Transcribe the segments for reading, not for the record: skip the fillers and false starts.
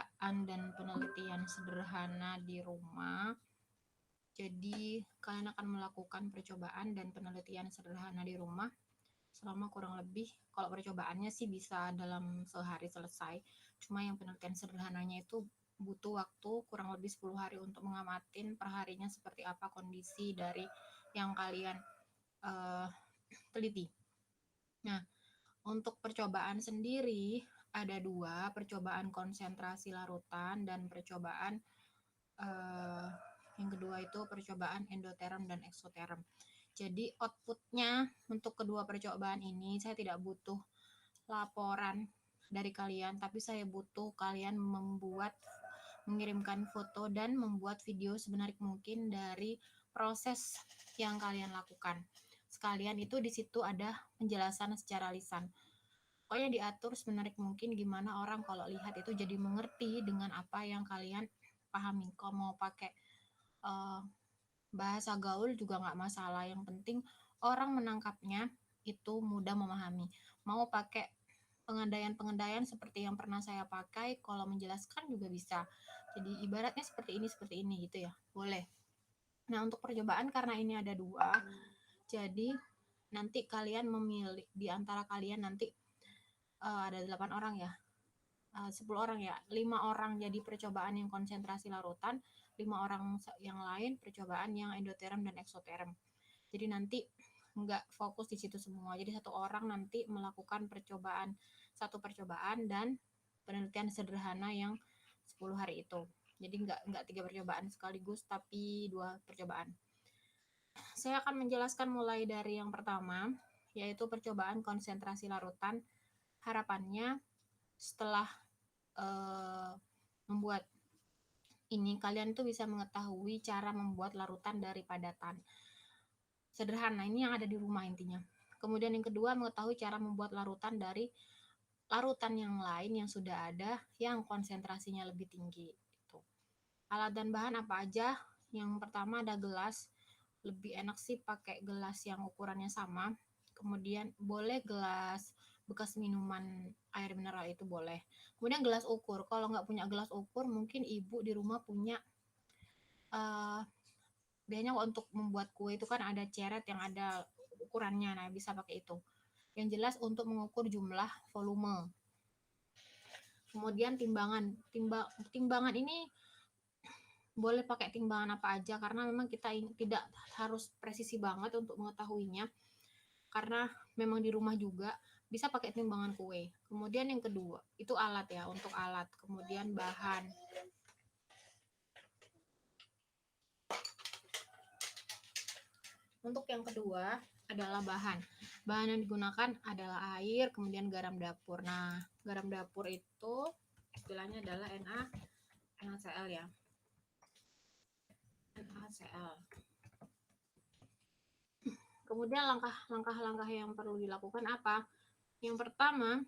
percobaan dan penelitian sederhana di rumah. Jadi, kalian akan melakukan percobaan dan penelitian sederhana di rumah selama kurang lebih, kalau percobaannya sih bisa dalam sehari selesai. Cuma yang penelitian sederhananya itu butuh waktu kurang lebih 10 hari untuk mengamatin perharinya seperti apa kondisi dari yang kalian teliti. Nah, untuk percobaan sendiri ada dua, percobaan konsentrasi larutan dan percobaan yang kedua itu percobaan endoterm dan eksoterm. Jadi outputnya untuk kedua percobaan ini saya tidak butuh laporan dari kalian, tapi saya butuh kalian mengirimkan foto dan membuat video sebenar mungkin dari proses yang kalian lakukan. Sekalian itu di situ ada penjelasan secara lisan. Pokoknya diatur semenarik mungkin gimana orang kalau lihat itu jadi mengerti dengan apa yang kalian pahami. Kalau mau pakai bahasa gaul juga nggak masalah. Yang penting orang menangkapnya itu mudah memahami. Mau pakai pengandaian-pengandaian seperti yang pernah saya pakai, kalau menjelaskan juga bisa. Jadi ibaratnya seperti ini gitu ya, boleh. Nah untuk percobaan karena ini ada dua, jadi nanti kalian memilih di antara kalian nanti ada 8 orang ya, 10 orang ya, 5 orang jadi percobaan yang konsentrasi larutan, 5 orang yang lain percobaan yang endoterm dan eksoterm. Jadi nanti nggak fokus di situ semua. Jadi satu orang nanti melakukan satu percobaan dan penelitian sederhana yang 10 hari itu. Jadi nggak 3 percobaan sekaligus, tapi 2 percobaan. Saya akan menjelaskan mulai dari yang pertama, yaitu percobaan konsentrasi larutan. Harapannya setelah membuat ini, kalian tuh bisa mengetahui cara membuat larutan dari padatan. Sederhana, ini yang ada di rumah intinya. Kemudian yang kedua, mengetahui cara membuat larutan dari larutan yang lain yang sudah ada yang konsentrasinya lebih tinggi. Gitu. Alat dan bahan apa aja? Yang pertama ada gelas. Lebih enak sih pakai gelas yang ukurannya sama. Kemudian boleh gelas bekas minuman air mineral itu boleh. Kemudian gelas ukur. Kalau nggak punya gelas ukur, mungkin ibu di rumah punya biasanya untuk membuat kue itu kan ada ceret yang ada ukurannya, nah bisa pakai itu. Yang jelas untuk mengukur jumlah volume. Kemudian timbangan ini boleh pakai timbangan apa aja karena memang kita tidak harus presisi banget untuk mengetahuinya. Karena memang di rumah juga bisa pakai timbangan kue. Kemudian yang kedua, itu alat ya, untuk alat. Kemudian bahan. Untuk yang kedua adalah bahan. Bahan yang digunakan adalah air, kemudian garam dapur. Nah, garam dapur itu istilahnya adalah NaCl ya. NaCl. Kemudian langkah-langkah yang perlu dilakukan apa? Yang pertama,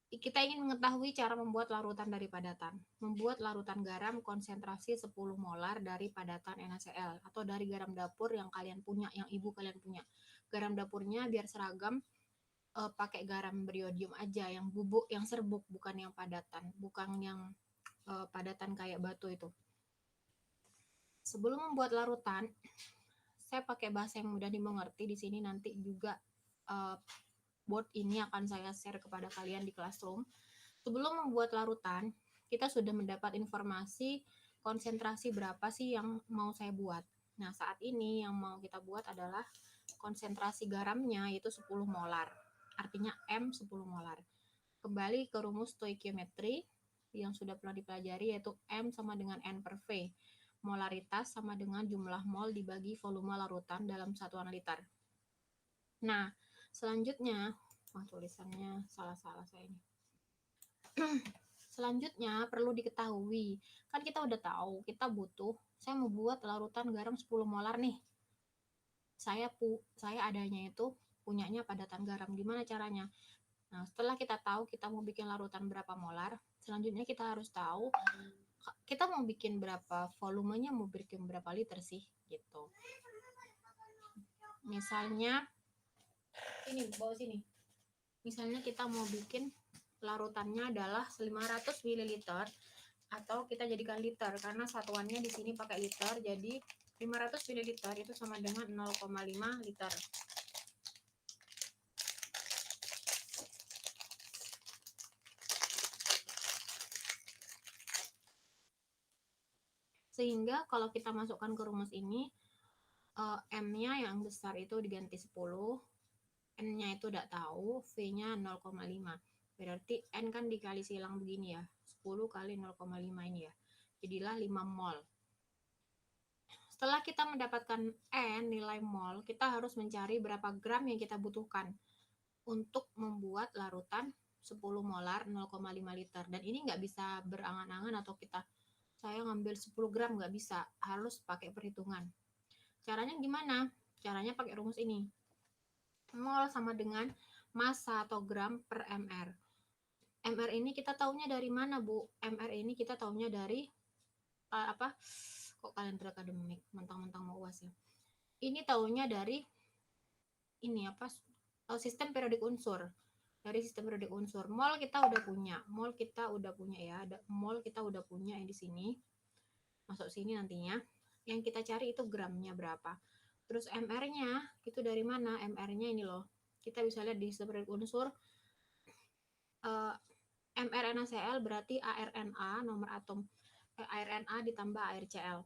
kita ingin mengetahui cara membuat larutan dari padatan. Membuat larutan garam konsentrasi 10 molar dari padatan NaCl atau dari garam dapur yang kalian punya, yang ibu kalian punya. Garam dapurnya biar seragam, pakai garam beriodium aja, yang bubuk, yang serbuk, bukan yang padatan, bukan yang padatan kayak batu itu. Sebelum membuat larutan, saya pakai bahasa yang mudah dimengerti di sini, nanti juga board ini akan saya share kepada kalian di Classroom. Sebelum membuat larutan, kita sudah mendapat informasi konsentrasi berapa sih yang mau saya buat. Nah, saat ini yang mau kita buat adalah konsentrasi garamnya yaitu 10 molar. Artinya M 10 molar. Kembali ke rumus stoikiometri yang sudah pernah dipelajari yaitu M sama dengan N per V. Molaritas sama dengan jumlah mol dibagi volume larutan dalam satuan liter. Nah, selanjutnya, tulisannya salah-salah saya ini. Selanjutnya perlu diketahui, kan kita udah tahu kita butuh, saya mau buat larutan garam 10 molar nih. Saya adanya itu punyanya padatan garam. Gimana caranya? Nah, setelah kita tahu kita mau bikin larutan berapa molar, selanjutnya kita harus tahu kita mau bikin berapa volumenya, mau bikin berapa liter sih gitu. Misalnya ini, bawa sini. Misalnya kita mau bikin larutannya adalah 500 ml atau kita jadikan liter karena satuannya di sini pakai liter, jadi 500 ml itu sama dengan 0,5 liter. Sehingga kalau kita masukkan ke rumus ini, M-nya yang besar itu diganti 10, N-nya itu tidak tahu, V-nya 0,5. Berarti N kan dikali silang begini ya, 10 kali 0,5 ini ya. Jadilah 5 mol. Setelah kita mendapatkan N, nilai mol, kita harus mencari berapa gram yang kita butuhkan untuk membuat larutan 10 molar 0,5 liter. Dan ini nggak bisa berangan-angan atau saya ngambil 10 gram, nggak bisa. Harus pakai perhitungan. Caranya gimana? Caranya pakai rumus ini. Mol sama dengan massa atau gram per mr. Mr ini kita taunya dari mana, Bu? Mr ini kita taunya dari apa? Kok kalian berakademik? Mentang-mentang mau UAS ya. Ini taunya dari ini apa? Sistem periodik unsur. Dari sistem periodik unsur. Mol kita udah punya. Mol kita udah punya ya. Mol kita udah punya yang di sini. Masuk sini nantinya. Yang kita cari itu gramnya berapa. Terus MR-nya itu dari mana? MR-nya ini loh. Kita bisa lihat di sistem periodik unsur. mRNaCl berarti ARNA, nomor atom ARNA ditambah ARCl.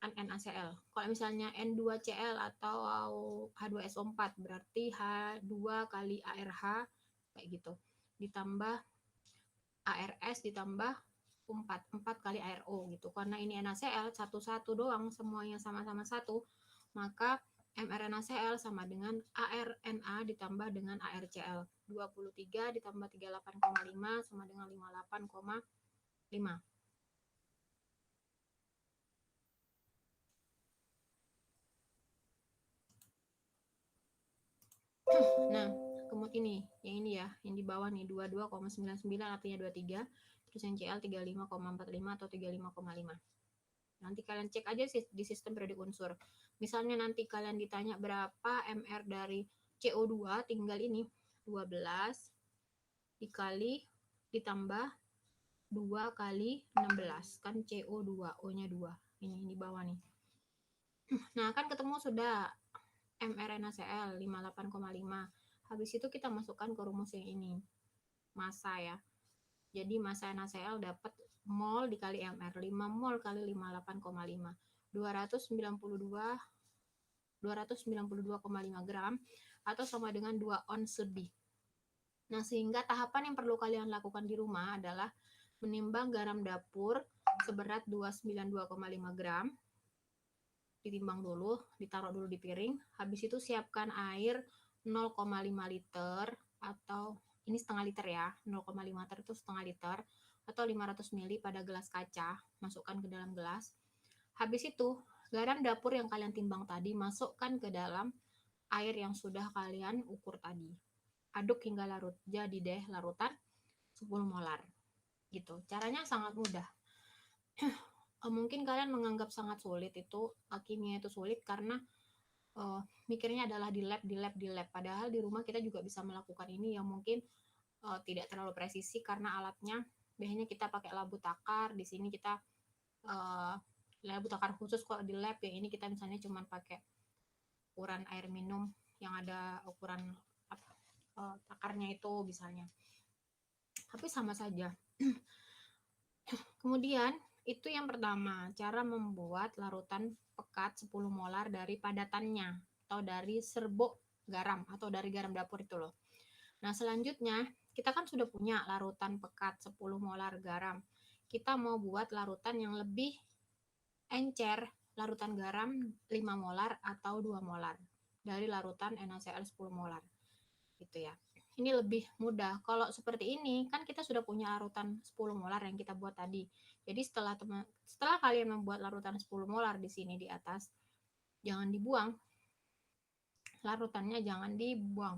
NaCl. Kalau misalnya N2Cl atau H2SO4 berarti H2 kali ARH kayak gitu. Ditambah ARS ditambah 4 kali ARO gitu. Karena ini NaCl satu-satu doang, semuanya sama-sama satu, maka mRNaCl sama dengan ARNA ditambah dengan ARCl. 23 ditambah 38,5 sama dengan 58,5. Nah, kemudian ini, yang ini ya, yang di bawah nih 22,99 artinya 23, terus yang CL 35,45 atau 35,5. Nanti kalian cek aja di sistem periodik unsur. Misalnya nanti kalian ditanya berapa MR dari CO2, tinggal ini 12 dikali ditambah 2 kali 16, kan CO2, O-nya 2. Ini di bawah nih. Nah, kan ketemu sudah mRNaCl 58,5. Habis itu kita masukkan ke rumus yang ini. Massa ya. Jadi massa NaCl dapat mol dikali mR. 5 mol kali 58,5. 292,5 gram atau sama dengan 2 ons lebih. Nah, sehingga tahapan yang perlu kalian lakukan di rumah adalah menimbang garam dapur seberat 292,5 gram. Ditimbang dulu, ditaruh dulu di piring. Habis itu siapkan air 0,5 liter atau ini setengah liter ya, 0,5 liter itu setengah liter atau 500 ml pada gelas kaca, masukkan ke dalam gelas. Habis itu, garam dapur yang kalian timbang tadi masukkan ke dalam air yang sudah kalian ukur tadi. Aduk hingga larut. Jadi deh larutan 10 molar. Gitu. Caranya sangat mudah. Mungkin kalian menganggap sangat sulit itu, kimia itu sulit karena mikirnya adalah di lab. Padahal di rumah kita juga bisa melakukan ini yang mungkin tidak terlalu presisi karena alatnya biasanya kita pakai labu takar. Di sini kita labu takar khusus. Kalau di lab ya ini kita misalnya cuma pakai ukuran air minum yang ada ukuran takarnya itu misalnya. Tapi sama saja. Kemudian itu yang pertama, cara membuat larutan pekat 10 molar dari padatannya atau dari serbuk garam atau dari garam dapur itu loh. Nah, selanjutnya kita kan sudah punya larutan pekat 10 molar garam. Kita mau buat larutan yang lebih encer, larutan garam 5 molar atau 2 molar dari larutan NaCl 10 molar. Gitu ya. Ini lebih mudah. Kalau seperti ini, kan kita sudah punya larutan 10 molar yang kita buat tadi. Jadi setelah kalian membuat larutan 10 molar di sini di atas, jangan dibuang. Larutannya jangan dibuang.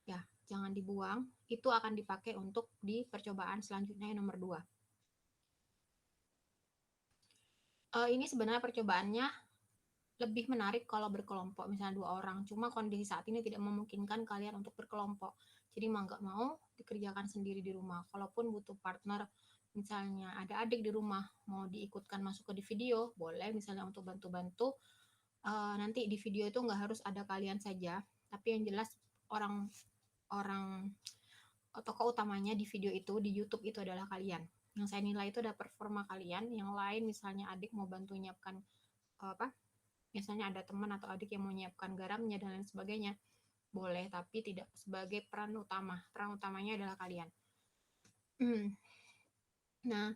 Ya, jangan dibuang. Itu akan dipakai untuk di percobaan selanjutnya yang nomor 2. Ini sebenarnya percobaannya lebih menarik kalau berkelompok, misalnya 2 orang. Cuma kondisi saat ini tidak memungkinkan kalian untuk berkelompok. Jadi mau nggak mau dikerjakan sendiri di rumah. Kalaupun butuh partner, misalnya ada adik di rumah mau diikutkan masuk ke di video, boleh misalnya untuk bantu-bantu. Nanti di video itu nggak harus ada kalian saja, tapi yang jelas orang orang tokoh utamanya di video itu di YouTube itu adalah kalian. Yang saya nilai itu ada performa kalian. Yang lain misalnya adik mau bantu nyiapkan apa? Misalnya ada teman atau adik yang mau nyiapkan garamnya dan lain sebagainya, boleh, tapi tidak sebagai peran utama. Peran utamanya adalah kalian. Nah,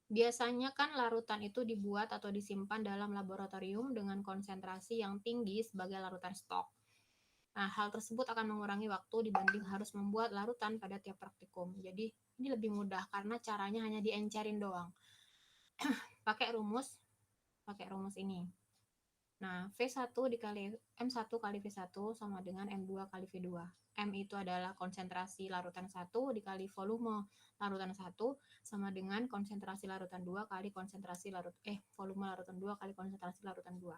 biasanya kan larutan itu dibuat atau disimpan dalam laboratorium dengan konsentrasi yang tinggi sebagai larutan stok. Nah, hal tersebut akan mengurangi waktu dibanding harus membuat larutan pada tiap praktikum. Jadi, ini lebih mudah karena caranya hanya diencerin doang. pakai rumus ini. Nah, V1 dikali M1 kali V1 sama dengan M2 kali V2. M itu adalah konsentrasi larutan 1 dikali volume larutan 1 sama dengan konsentrasi larutan 2 kali konsentrasi volume larutan 2 kali konsentrasi larutan 2.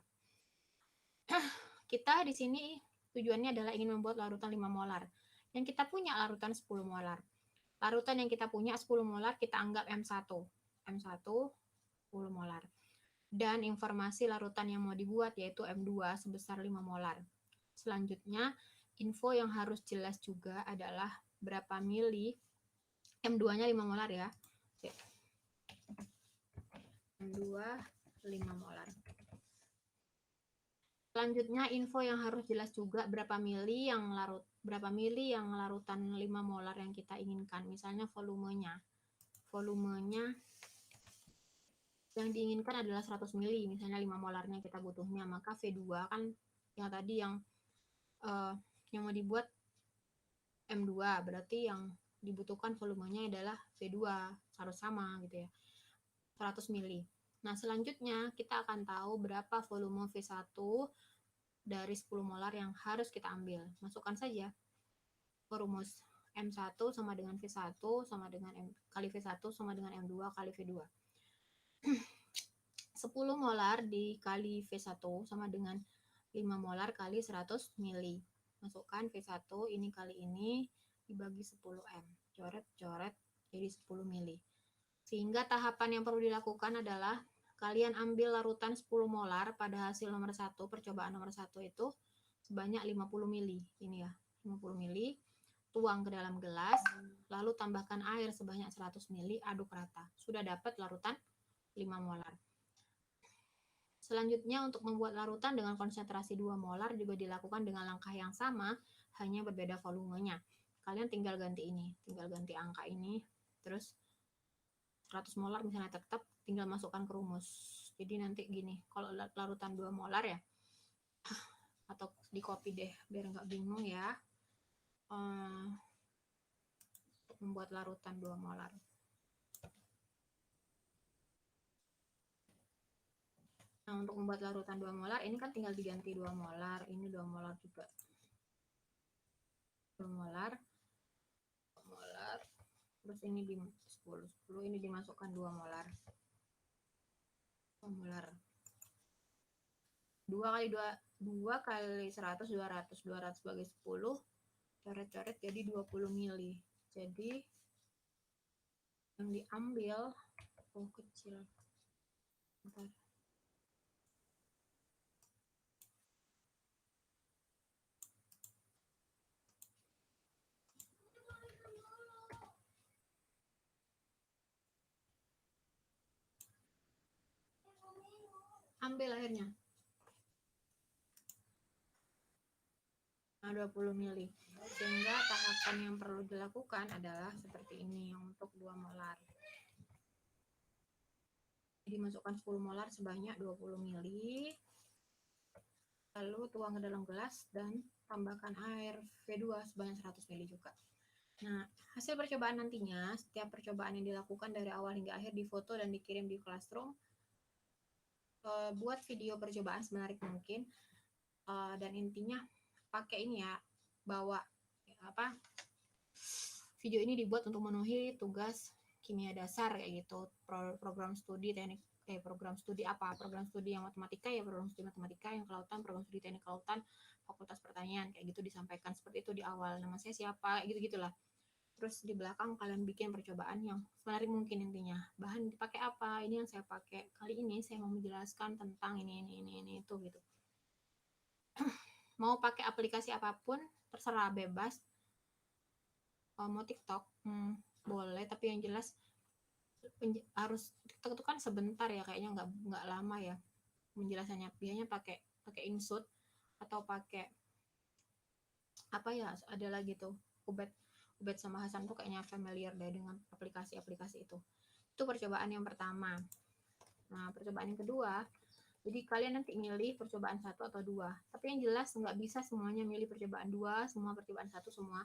Kita di sini tujuannya adalah ingin membuat larutan 5 molar. Yang kita punya larutan 10 molar. Larutan yang kita punya 10 molar kita anggap M1. M1 10 molar. Dan informasi larutan yang mau dibuat yaitu M2 sebesar 5 molar. Selanjutnya, info yang harus jelas juga adalah berapa mili. M2-nya 5 molar ya. M2 5 molar. Selanjutnya, info yang harus jelas juga berapa mili yang larutan 5 molar yang kita inginkan. Misalnya volumenya. Volumenya yang diinginkan adalah 100 mili, misalnya 5 molarnya kita butuhnya, maka V2 kan yang tadi yang mau dibuat M2, berarti yang dibutuhkan volumenya adalah V2, harus sama gitu ya, 100 mili. Nah, selanjutnya kita akan tahu berapa volume V1 dari 10 molar yang harus kita ambil. Masukkan saja rumus M1 sama dengan V1 sama dengan M kali V1 sama dengan M2 kali V2. 10 molar dikali V1 sama dengan 5 molar kali 100 mili. Masukkan V1 ini kali ini dibagi 10M. Coret-coret jadi 10 mili. Sehingga tahapan yang perlu dilakukan adalah kalian ambil larutan 10 molar pada hasil nomor 1, percobaan nomor 1 itu sebanyak 50 mili. Ini ya, 50 mili. Tuang ke dalam gelas, lalu tambahkan air sebanyak 100 mili, aduk rata. Sudah dapat larutan 5 molar. Selanjutnya, untuk membuat larutan dengan konsentrasi 2 molar juga dilakukan dengan langkah yang sama, hanya berbeda volumenya. Kalian tinggal ganti angka ini, terus 100 molar misalnya tetap, tinggal masukkan ke rumus. Jadi nanti gini, kalau larutan 2 molar ya, atau di copy deh, biar nggak bingung ya, untuk membuat larutan 2 molar. Nah, untuk membuat larutan 2 molar, ini kan tinggal diganti 2 molar, ini 2 molar juga. 2 molar, terus ini di 10 ini dimasukkan 2 molar. 2 molar. 2 kali 100, 200 bagi 10, coret-coret jadi 20 mili. Jadi, yang diambil, kecil. Bentar. Ambil akhirnya. Nah, 20 mili. Sehingga tahapan yang perlu dilakukan adalah seperti ini untuk 2 molar. Jadi masukkan 10 molar sebanyak 20 mili. Lalu tuang ke dalam gelas dan tambahkan air V2 sebanyak 100 mili juga. Nah, hasil percobaan nantinya, setiap percobaan yang dilakukan dari awal hingga akhir difoto dan dikirim di Classroom. Buat video percobaan semenarik mungkin, dan intinya pakai ini ya, bawa video ini dibuat untuk memenuhi tugas kimia dasar kayak gitu, program studi teknik program studi yang matematika ya, program studi matematika, yang kelautan program studi teknik kelautan, Fakultas Pertanian, kayak gitu disampaikan seperti itu di awal, nama saya siapa, gitu-gitulah. Terus di belakang kalian bikin percobaan yang semenarik mungkin intinya. Bahan dipakai apa? Ini yang saya pakai. Kali ini saya mau menjelaskan tentang ini itu gitu. Mau pakai aplikasi apapun, terserah bebas. Mau TikTok, boleh, tapi yang jelas harus TikTok itu kan sebentar ya, kayaknya nggak lama ya penjelasannya. Biasanya pakai InShoot atau pakai apa ya, ada lagi tuh Ubed sama Hasan tuh kayaknya familiar deh dengan aplikasi-aplikasi itu. Itu percobaan yang pertama. Nah, percobaan yang kedua, jadi kalian nanti milih percobaan 1 atau 2. Tapi yang jelas nggak bisa semuanya milih percobaan 2, semua percobaan 1 semua.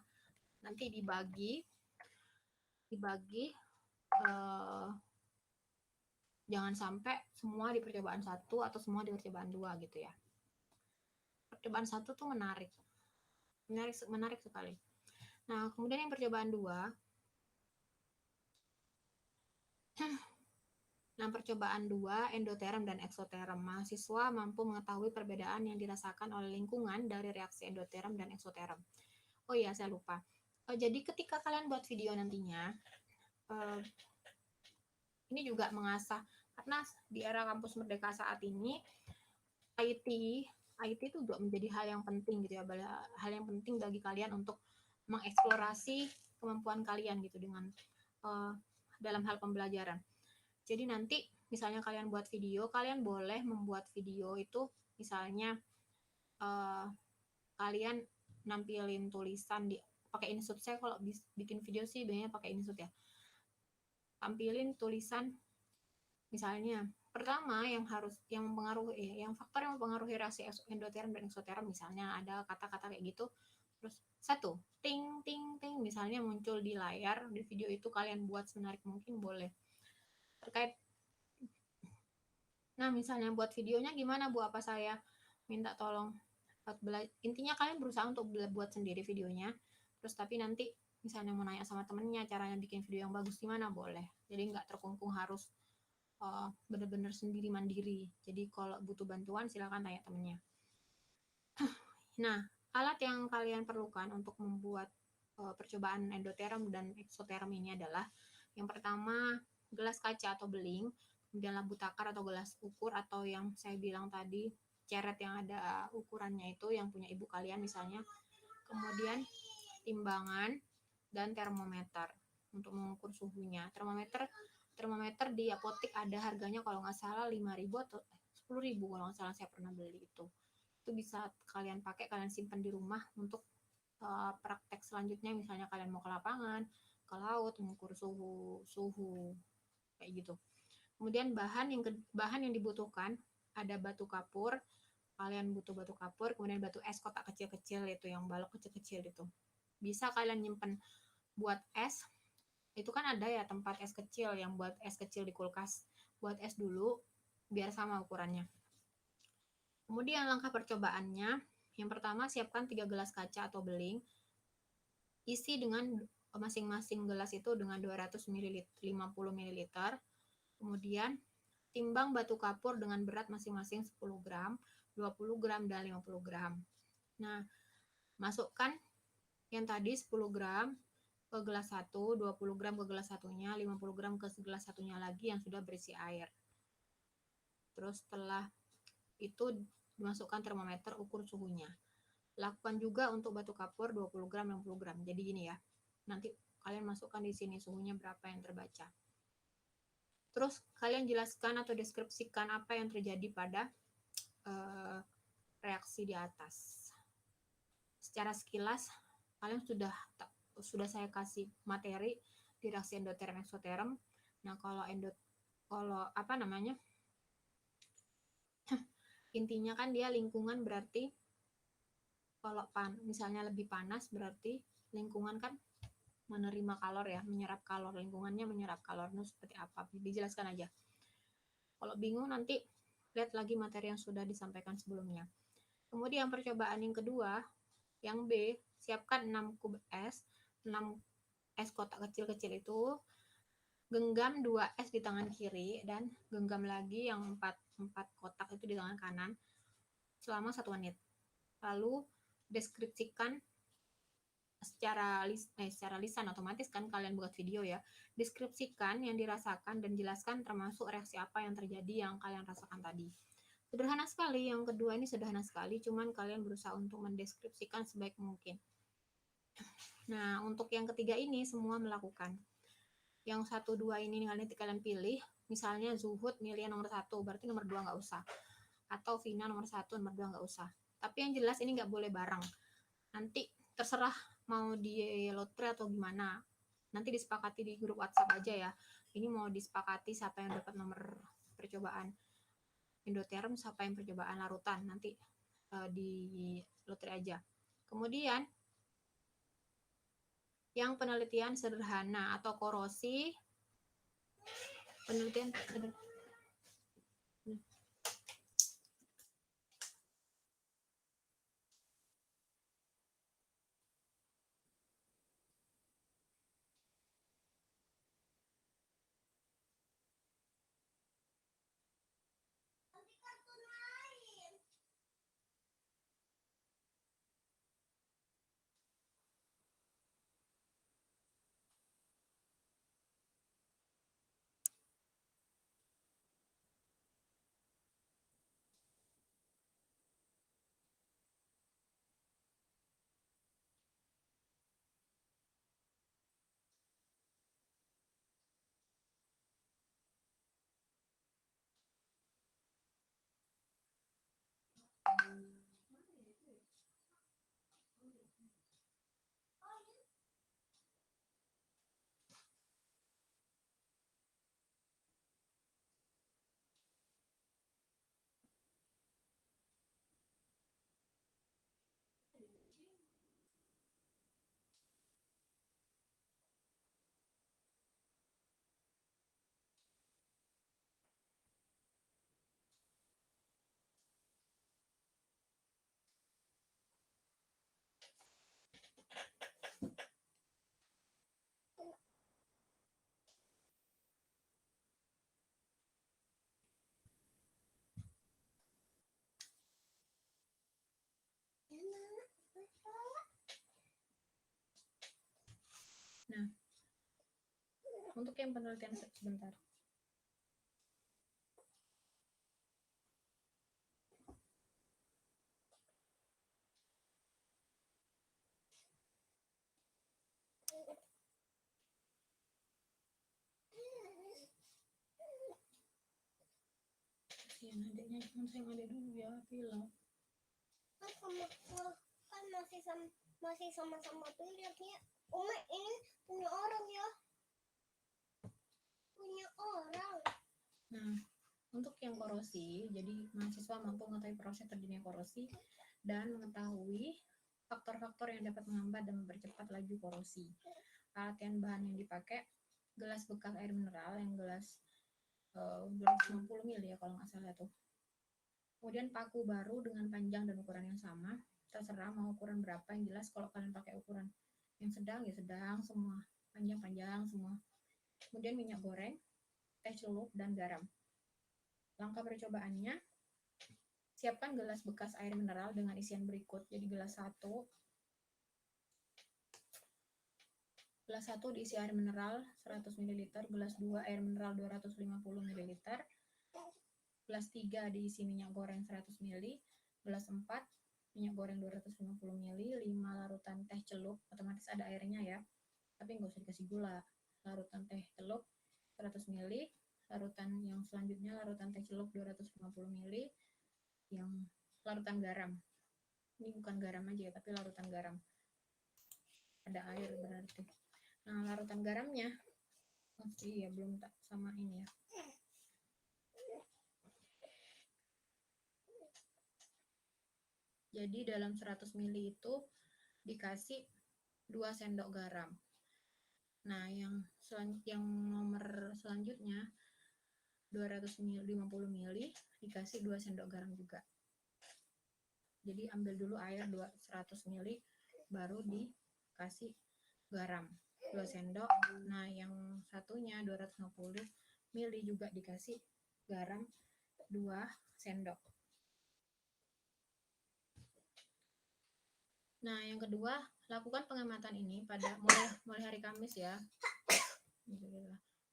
Nanti dibagi jangan sampai semua di percobaan 1 atau semua di percobaan 2 gitu ya. Percobaan 1 tuh menarik sekali. Nah, kemudian yang percobaan 2, nah, percobaan 2, endoterm dan eksoterm. Mahasiswa mampu mengetahui perbedaan yang dirasakan oleh lingkungan dari reaksi endoterm dan eksoterm. Oh iya, saya lupa. Jadi ketika kalian buat video nantinya, ini juga mengasah, karena di era kampus Merdeka saat ini, IT itu juga menjadi hal yang penting gitu ya, hal yang penting bagi kalian untuk mengeksplorasi kemampuan kalian gitu dengan dalam hal pembelajaran. Jadi nanti misalnya kalian buat video, kalian boleh membuat video itu misalnya kalian nampilin tulisan pakai InShoot. Saya kalau bikin video sih biasanya pakai InShoot ya. Tampilin tulisan misalnya pertama yang mempengaruhi, yang faktor yang mempengaruhi reaksi endoterm dan eksoterm, misalnya ada kata-kata kayak gitu. Terus 1, ting ting ting, misalnya muncul di layar di video itu, kalian buat semenarik mungkin boleh. Terkait, nah misalnya buat videonya gimana Bu, apa saya minta tolong intinya kalian berusaha untuk buat sendiri videonya, terus tapi nanti misalnya mau nanya sama temennya caranya bikin video yang bagus gimana, boleh. Jadi nggak terkungkung harus benar-benar sendiri mandiri. Jadi kalau butuh bantuan silakan tanya temennya. Nah, alat yang kalian perlukan untuk membuat percobaan endoterm dan eksoterm ini adalah yang pertama gelas kaca atau beling, kemudian labu takar atau gelas ukur, atau yang saya bilang tadi ceret yang ada ukurannya itu yang punya ibu kalian misalnya, kemudian timbangan dan termometer untuk mengukur suhunya. Termometer di apotek ada harganya kalau nggak salah 5.000 atau 10.000 kalau nggak salah, saya pernah beli itu bisa kalian pakai, kalian simpan di rumah untuk praktek selanjutnya, misalnya kalian mau ke lapangan, ke laut, mengukur suhu kayak gitu. Kemudian bahan yang dibutuhkan ada batu kapur, kalian butuh batu kapur, kemudian batu es kotak kecil-kecil itu yang balok kecil-kecil itu. Bisa kalian nyimpen buat es, itu kan ada ya tempat es kecil yang buat es kecil di kulkas. Buat es dulu biar sama ukurannya. Kemudian langkah percobaannya, yang pertama siapkan 3 gelas kaca atau beling, isi dengan masing-masing gelas itu dengan 200 ml, 50 ml. Kemudian timbang batu kapur dengan berat masing-masing 10 gram, 20 gram, dan 50 gram. Nah, masukkan yang tadi 10 gram ke gelas 1, 20 gram ke gelas satunya, 50 gram ke gelas satunya lagi yang sudah berisi air. Terus setelah itu dimasukkan termometer, ukur suhunya. Lakukan juga untuk batu kapur 20 gram, 60 gram. Jadi gini ya, nanti kalian masukkan di sini suhunya berapa yang terbaca. Terus kalian jelaskan atau deskripsikan apa yang terjadi pada reaksi di atas. Secara sekilas, kalian sudah saya kasih materi di reaksi endoterm eksoterm. Nah, kalau apa namanya? Intinya kan dia lingkungan, berarti kalau misalnya lebih panas berarti lingkungan kan menerima kalor ya, menyerap kalor, lingkungannya menyerap kalor. Itu seperti apa? Dijelaskan aja. Kalau bingung nanti lihat lagi materi yang sudah disampaikan sebelumnya. Kemudian percobaan yang kedua, yang B, siapkan 6 kub es, 6 es kotak kecil-kecil itu, genggam 2 es di tangan kiri dan genggam lagi yang 4 kotak itu di tangan kanan selama 1 menit. Lalu deskripsikan secara lisan, otomatis kan kalian buat video ya. Deskripsikan yang dirasakan dan jelaskan termasuk reaksi apa yang terjadi yang kalian rasakan tadi. Sederhana sekali, yang kedua ini sederhana sekali, cuman kalian berusaha untuk mendeskripsikan sebaik mungkin. Nah, untuk yang ketiga ini semua melakukan. Yang 1, 2 ini kalian pilih, misalnya Zuhud milih nomor 1, berarti nomor 2 nggak usah. Atau Vina nomor 1, nomor 2 nggak usah. Tapi yang jelas ini nggak boleh bareng. Nanti terserah mau di lotre atau gimana. Nanti disepakati di grup WhatsApp aja ya. Ini mau disepakati siapa yang dapat nomor percobaan Indoterm, siapa yang percobaan larutan. Nanti di lotre aja. Kemudian yang penelitian sederhana atau korosi, penelitian sederhana. Nah, untuk yang penelitian sebentar. Kasihan adiknya, cuma sayang adik dulu ya, film. Kan masih sama-sama pilihnya. Oma ini punya orang ya. Punya orang. Nah, untuk yang korosi, jadi mahasiswa mampu mengetahui proses terjadinya korosi dan mengetahui faktor-faktor yang dapat menghambat dan mempercepat laju korosi. Alat dan bahan yang dipakai, gelas bekas air mineral yang gelas 260 ml ya kalau nggak salah tuh. Kemudian paku baru dengan panjang dan ukuran yang sama, terserah mau ukuran berapa, yang jelas kalau kalian pakai ukuran yang sedang ya sedang semua, panjang-panjang semua. Kemudian minyak goreng, teh celup, dan garam. Langkah percobaannya, siapkan gelas bekas air mineral dengan isian berikut. Jadi gelas 1 diisi air mineral 100 ml, gelas 2 air mineral 250 ml, gelas 3 diisi minyak goreng 100 ml, gelas 4 minyak goreng 250 ml, 5 larutan teh celup, otomatis ada airnya ya, tapi nggak usah dikasih gula. Larutan teh celup 100 ml, larutan yang selanjutnya larutan teh celup 250 ml, yang larutan garam. Ini bukan garam aja ya, tapi larutan garam. Ada air berarti. Nah, larutan garamnya, iya belum tak sama ini ya. Jadi dalam 100 ml itu dikasih 2 sendok garam. Nah, yang nomor selanjutnya 250 ml dikasih 2 sendok garam juga. Jadi ambil dulu air 100 ml baru dikasih garam 2 sendok. Nah, yang satunya 250 ml juga dikasih garam 2 sendok. Nah, yang kedua, lakukan pengamatan ini pada mulai hari Kamis ya.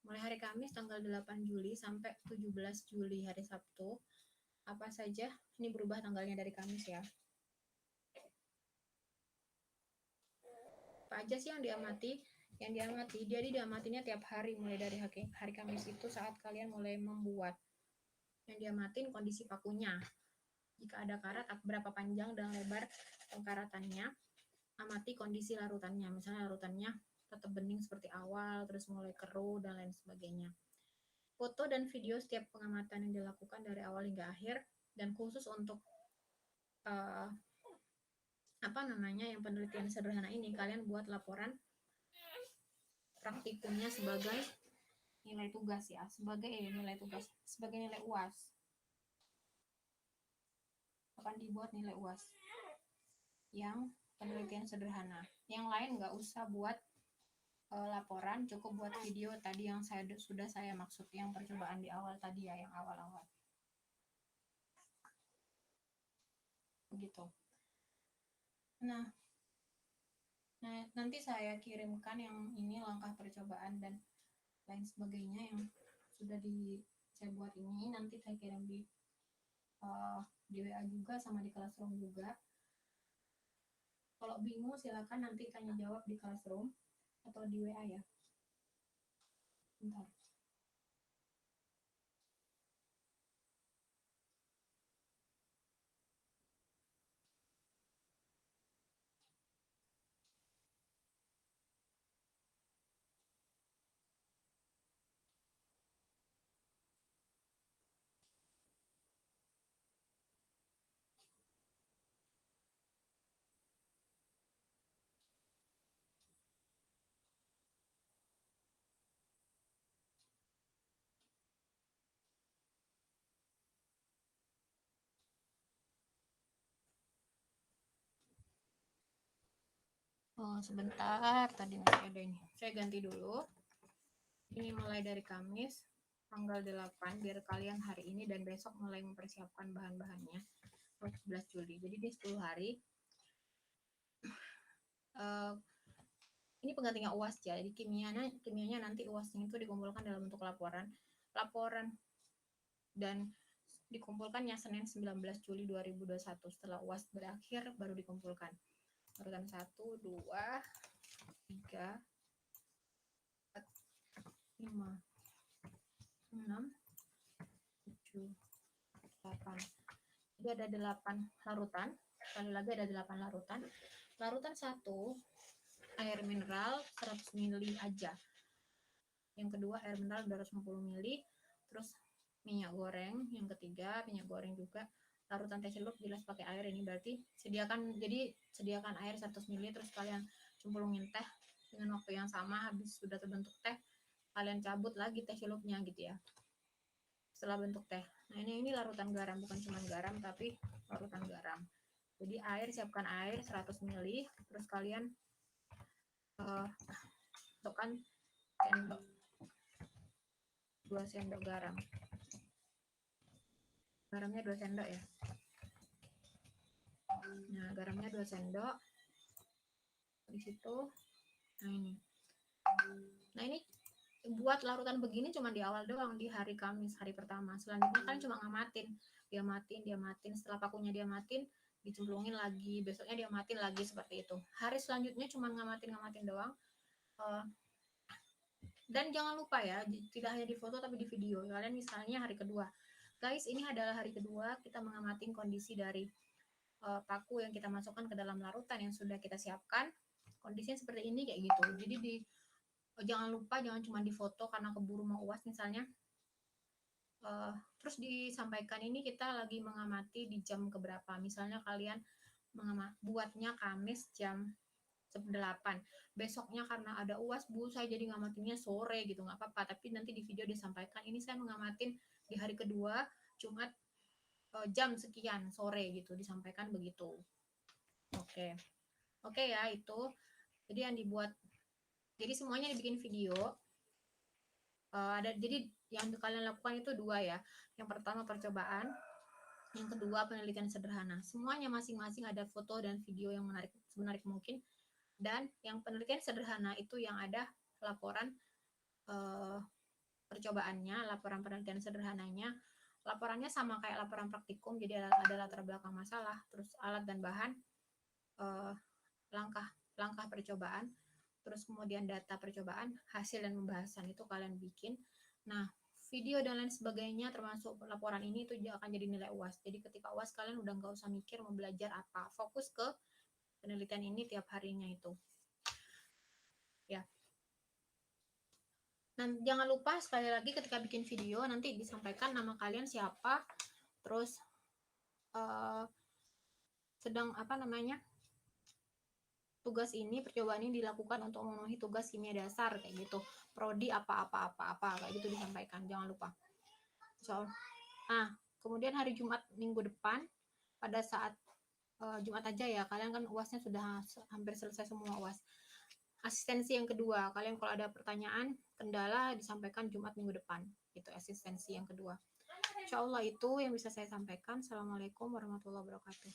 Mulai hari Kamis tanggal 8 Juli sampai 17 Juli hari Sabtu. Apa saja? Ini berubah tanggalnya dari Kamis ya. Apa aja sih yang diamati? Yang diamati, dia diamatinya tiap hari mulai dari hari Kamis itu saat kalian mulai membuat. Yang diamatin kondisi pakunya. Jika ada karat, berapa panjang dan lebar pengkaratannya. Amati kondisi larutannya. Misalnya larutannya tetap bening seperti awal, terus mulai keruh dan lain sebagainya. Foto dan video setiap pengamatan yang dilakukan dari awal hingga akhir, dan khusus untuk yang penelitian sederhana ini, kalian buat laporan praktikumnya sebagai nilai tugas ya, sebagai nilai UAS. Akan dibuat nilai UAS yang penelitian sederhana. Yang lain nggak usah buat laporan, cukup buat video tadi yang sudah saya maksud, yang percobaan di awal tadi ya, yang awal-awal. Begitu. Nah, nanti saya kirimkan yang ini langkah percobaan dan lain sebagainya yang sudah saya buat ini, nanti saya kirim di WA juga sama di Classroom juga. Kalau bingung silakan nanti tanya jawab di Classroom atau di WA ya. Bentar. Oh, sebentar, tadi masih ada ini. Saya ganti dulu. Ini mulai dari Kamis tanggal 8, biar kalian hari ini dan besok mulai mempersiapkan bahan-bahannya. 11 Juli. Jadi di 10 hari. Ini penggantinya UAS ya. Jadi kimianya nanti UASnya itu dikumpulkan dalam bentuk laporan dan dikumpulkannya Senin 19 Juli 2021. Setelah UAS berakhir baru dikumpulkan. Urutan 1, 2, 3, 4, 5, 6, 7, 8. Jadi ada 8 larutan. Sekali lagi ada 8 larutan. Larutan 1 air mineral 100 ml aja. Yang kedua air mineral 250 ml, terus minyak goreng. Yang ketiga minyak goreng juga. Larutan teh celup jelas pakai air, ini berarti sediakan air 100 ml, terus kalian cemplungin teh dengan waktu yang sama. Habis sudah terbentuk teh, kalian cabut lagi teh celupnya gitu ya, setelah bentuk teh. Nah ini larutan garam, bukan cuma garam tapi larutan garam. Jadi siapkan air 100 ml, terus kalian masukkan 2 sendok garam. Garamnya 2 sendok ya. Nah, garamnya 2 sendok. Di situ. Nah, ini buat larutan begini cuma di awal doang, di hari Kamis, hari pertama. Selanjutnya kalian cuma diamatin. Setelah pakunya diamatin, dicemplungin lagi. Besoknya diamatin lagi, seperti itu. Hari selanjutnya cuma ngamatin doang. Dan jangan lupa ya, tidak hanya di foto tapi di video. Kalian misalnya hari kedua, guys, ini adalah hari kedua kita mengamati kondisi dari paku yang kita masukkan ke dalam larutan yang sudah kita siapkan. Kondisinya seperti ini, kayak gitu. Jadi jangan lupa, jangan cuma di foto karena keburu mau UAS misalnya. Terus disampaikan ini kita lagi mengamati di jam keberapa. Misalnya kalian buatnya Kamis jam 8. Besoknya karena ada UAS, Bu, saya jadi ngamatinya sore gitu, nggak apa-apa. Tapi nanti di video disampaikan, ini saya mengamatin di hari kedua, Jumat jam sekian sore gitu, disampaikan begitu. Oke ya, itu. Jadi yang dibuat, jadi semuanya dibikin video. Jadi yang kalian lakukan itu 2 ya. Yang pertama percobaan, yang kedua penelitian sederhana. Semuanya masing-masing ada foto dan video yang menarik semenarik mungkin. Dan yang penelitian sederhana itu yang ada laporan percobaannya, laporan penelitian sederhananya. Laporannya sama kayak laporan praktikum, jadi ada latar belakang masalah, terus alat dan bahan, langkah percobaan, terus kemudian data percobaan, hasil dan pembahasan itu kalian bikin. Nah, video dan lain sebagainya termasuk laporan ini itu akan jadi nilai UAS. Jadi ketika UAS kalian udah nggak usah mikir mau belajar apa, fokus ke penelitian ini tiap harinya itu. Ya. Dan jangan lupa sekali lagi ketika bikin video nanti disampaikan nama kalian siapa, terus sedang tugas ini, percobaan ini dilakukan untuk memenuhi tugas kimia dasar kayak gitu, prodi apa kayak gitu disampaikan, jangan lupa. Nah, kemudian hari Jumat minggu depan pada saat Jumat aja ya, kalian kan UASnya sudah hampir selesai semua UAS. Asistensi yang kedua, kalian kalau ada pertanyaan, kendala disampaikan Jumat minggu depan. Itu asistensi yang kedua. Insya Allah itu yang bisa saya sampaikan. Assalamualaikum warahmatullahi wabarakatuh.